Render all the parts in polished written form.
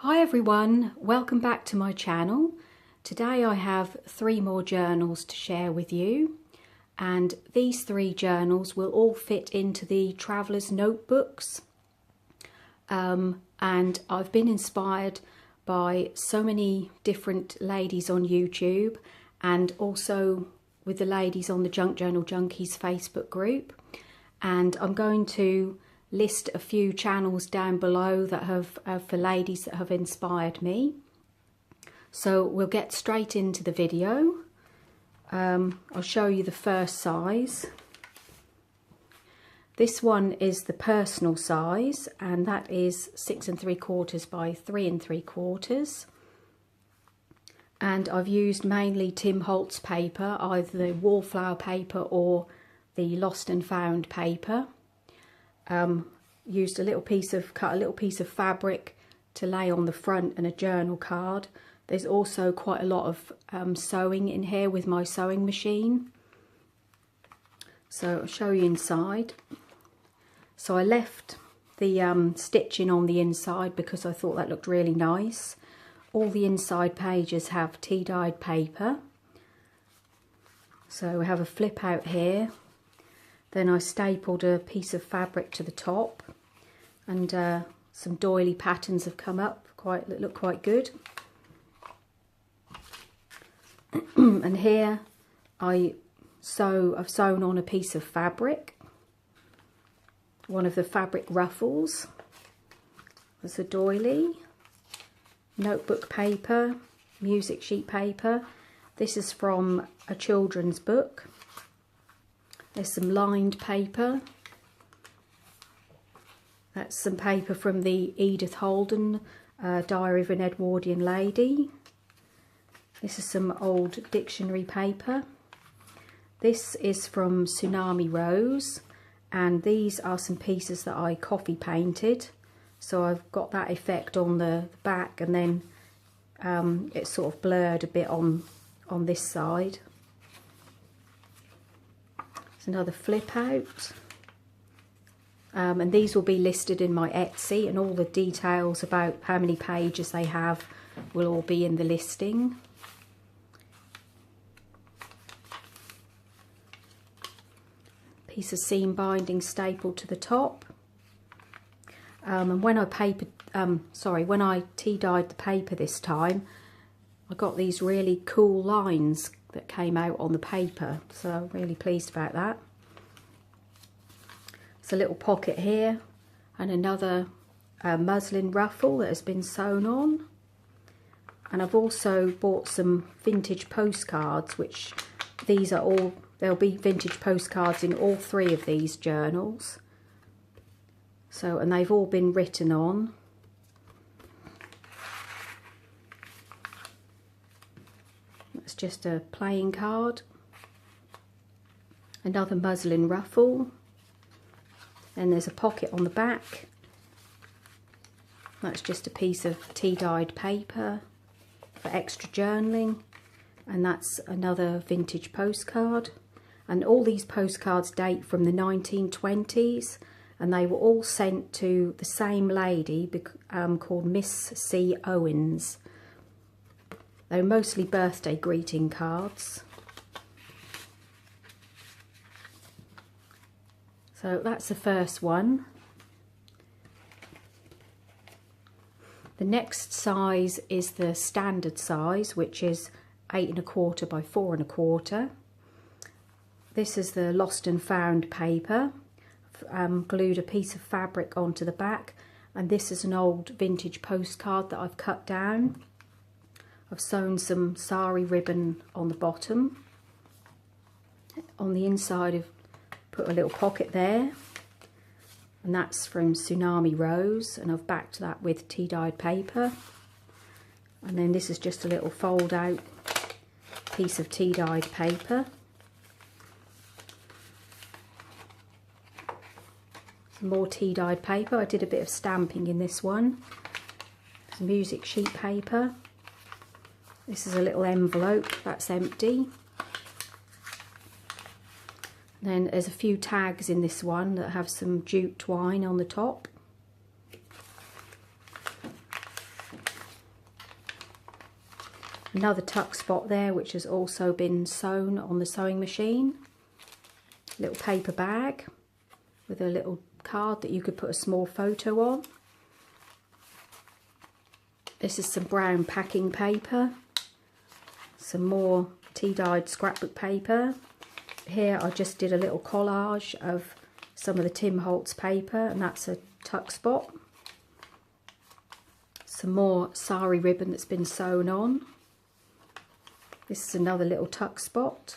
Hi everyone, welcome back to my channel. Today I have 3 more journals to share with you, and these 3 journals will all fit into the traveller's notebooks. And I've been inspired by so many different ladies on YouTube and also with the ladies on the Junk Journal Junkies Facebook group, and I'm going to list a few channels down below that have for ladies that have inspired me. So we'll get straight into the video. I'll show you the first size. This one is the personal size, and that is 6 3/4 by 3 3/4. And I've used mainly Tim Holtz paper, either the wallflower paper or the lost and found paper. Used cut a little piece of fabric to lay on the front and a journal card. There's also quite a lot of sewing in here with my sewing machine. So I'll show you inside. So I left the stitching on the inside because I thought that looked really nice. All the inside pages have tea-dyed paper. So we have a flip out here. Then I stapled a piece of fabric to the top, and some doily patterns have come up, look quite good. And here I've sewn on a piece of fabric, one of the fabric ruffles. There's a doily, notebook paper, music sheet paper. This is from a children's book. There's some lined paper. That's some paper from the Edith Holden Diary of an Edwardian Lady. This is some old dictionary paper. This is from Tsunami Rose, and these are some pieces that I coffee painted. So I've got that effect on the back, and then it's sort of blurred a bit on this side. There's another flip out, and these will be listed in my Etsy, and all the details about how many pages they have will all be in the listing. Piece of seam binding stapled to the top, and when I tea-dyed the paper this time, I got these really cool lines that came out on the paper, so I'm really pleased about that. There's a little pocket here and another muslin ruffle that has been sewn on, and I've also bought some vintage postcards, which there'll be vintage postcards in all 3 of these journals. So, and they've all been written on. That's just a playing card. Another muslin ruffle. And there's a pocket on the back. That's just a piece of tea-dyed paper for extra journaling. And that's another vintage postcard. And all these postcards date from the 1920s. And they were all sent to the same lady called Miss C. Owens. They're mostly birthday greeting cards. So that's the first one. The next size is the standard size, which is 8 1/4 by 4 1/4. This is the lost and found paper. Glued a piece of fabric onto the back, and this is an old vintage postcard that I've cut down. I've sewn some sari ribbon on the bottom. On the inside I've put a little pocket there, and that's from Tsunami Rose, and I've backed that with tea-dyed paper. And then this is just a little fold out piece of tea-dyed paper. Some more tea-dyed paper. I did a bit of stamping in this one. Some music sheet paper. This is a little envelope that's empty. Then there's a few tags in this one that have some jute twine on the top. Another tuck spot there, which has also been sewn on the sewing machine. Little paper bag with a little card that you could put a small photo on. This is some brown packing paper. Some more tea-dyed scrapbook paper. Here I just did a little collage of some of the Tim Holtz paper, and that's a tuck spot. Some more sari ribbon that's been sewn on. This is another little tuck spot.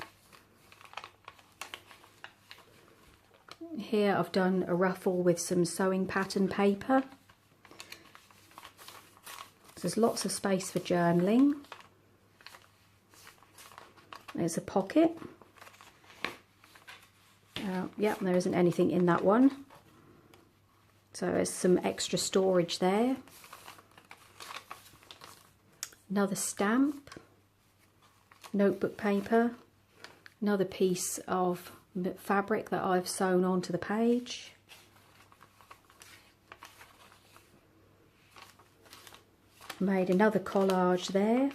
Here I've done a ruffle with some sewing pattern paper. There's lots of space for journaling. There's a pocket. Yep, there isn't anything in that one. So there's some extra storage there. Another stamp. Notebook paper. Another piece of fabric that I've sewn onto the page. Made another collage there.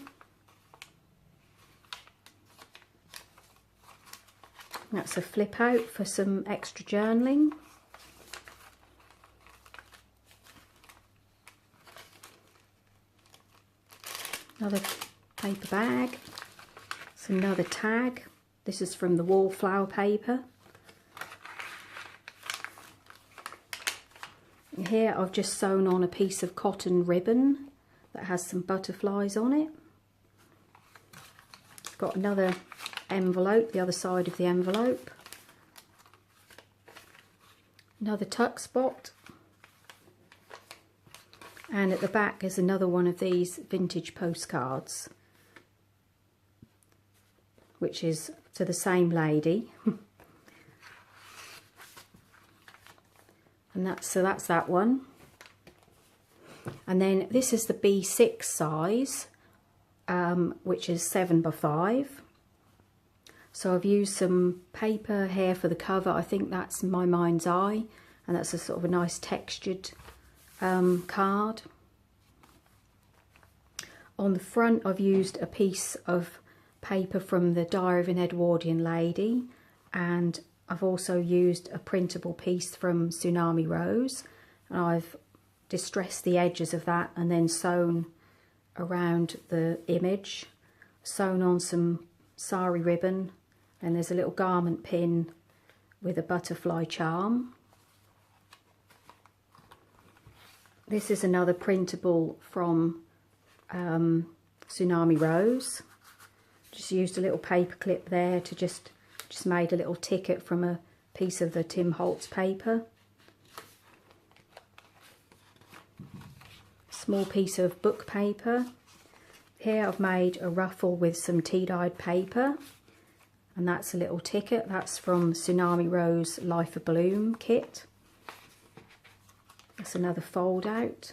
That's a flip out for some extra journaling. Another paper bag. It's another tag. This is from the wallflower paper. And here I've just sewn on a piece of cotton ribbon that has some butterflies on it. Got another envelope, the other side of the envelope. Another tuck spot. And at the back is another one of these vintage postcards, which is to the same lady. And that's that one. And then this is the B6 size, which is 7 by 5. So I've used some paper here for the cover. I think that's My Mind's Eye, and that's a sort of a nice textured card. On the front I've used a piece of paper from the Diary of an Edwardian Lady, and I've also used a printable piece from Tsunami Rose, and I've distressed the edges of that and then sewn around the image, sewn on some sari ribbon, and there's a little garment pin with a butterfly charm. This is another printable from Tsunami Rose. Just used a little paper clip there to just made a little ticket from a piece of the Tim Holtz paper. Small piece of book paper. Here I've made a ruffle with some tea-dyed paper, and that's a little ticket. That's from Tsunami Rose Life of Bloom kit. That's another fold out,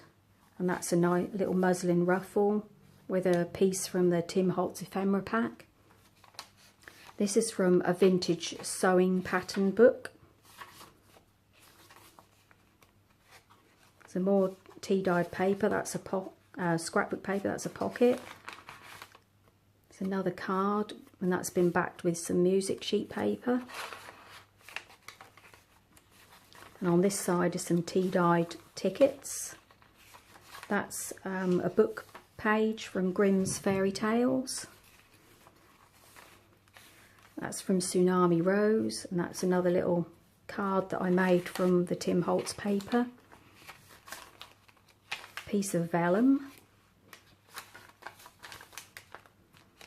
and that's a nice little muslin ruffle with a piece from the Tim Holtz ephemera pack. This is from a vintage sewing pattern book. Some more tea-dyed paper, that's a scrapbook paper, that's a pocket. It's another card, and that's been backed with some music sheet paper. And on this side is some tea-dyed tickets. That's a book page from Grimm's Fairy Tales. That's from Tsunami Rose, and that's another little card that I made from the Tim Holtz paper. Piece of vellum.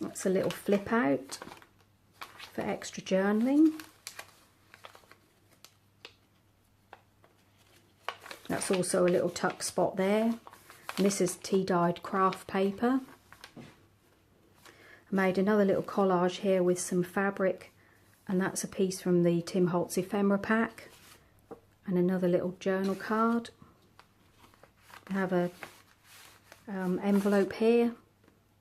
That's a little flip out for extra journaling. That's also a little tuck spot there. And this is tea-dyed craft paper. I made another little collage here with some fabric, and that's a piece from the Tim Holtz ephemera pack. And another little journal card. I have a envelope here.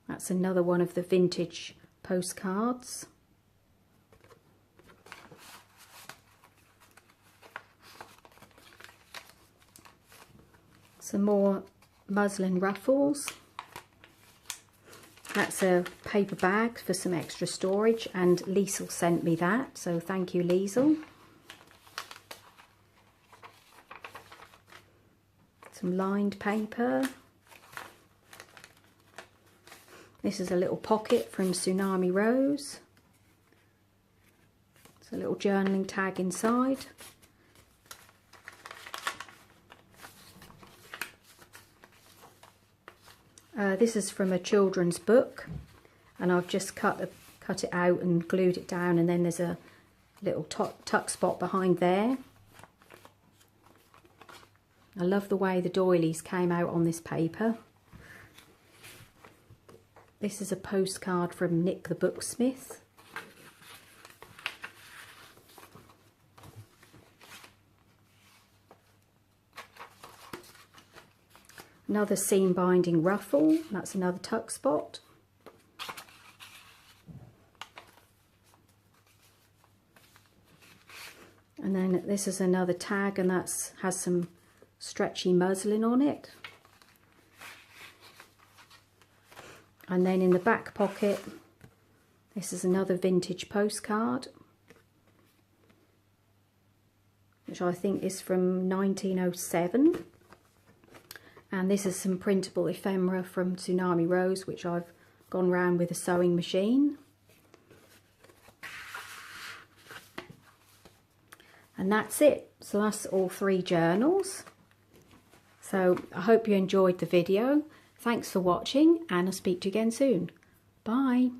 That's another one of the vintage postcards. Some more muslin ruffles. That's a paper bag for some extra storage, and Liesl sent me that, so thank you, Liesl. Some lined paper. This is a little pocket from Tsunami Rose. It's a little journaling tag inside. This is from a children's book, and I've just cut it out and glued it down, and then there's a little tuck spot behind there. I love the way the doilies came out on this paper. This is a postcard from Nick the Booksmith. Another seam binding ruffle, that's another tuck spot. And then this is another tag, and that has some stretchy muslin on it. And then in the back pocket, this is another vintage postcard, which I think is from 1907. And this is some printable ephemera from Tsunami Rose, which I've gone round with a sewing machine. And that's it. So that's all 3 journals. So I hope you enjoyed the video. Thanks for watching, and I'll speak to you again soon. Bye.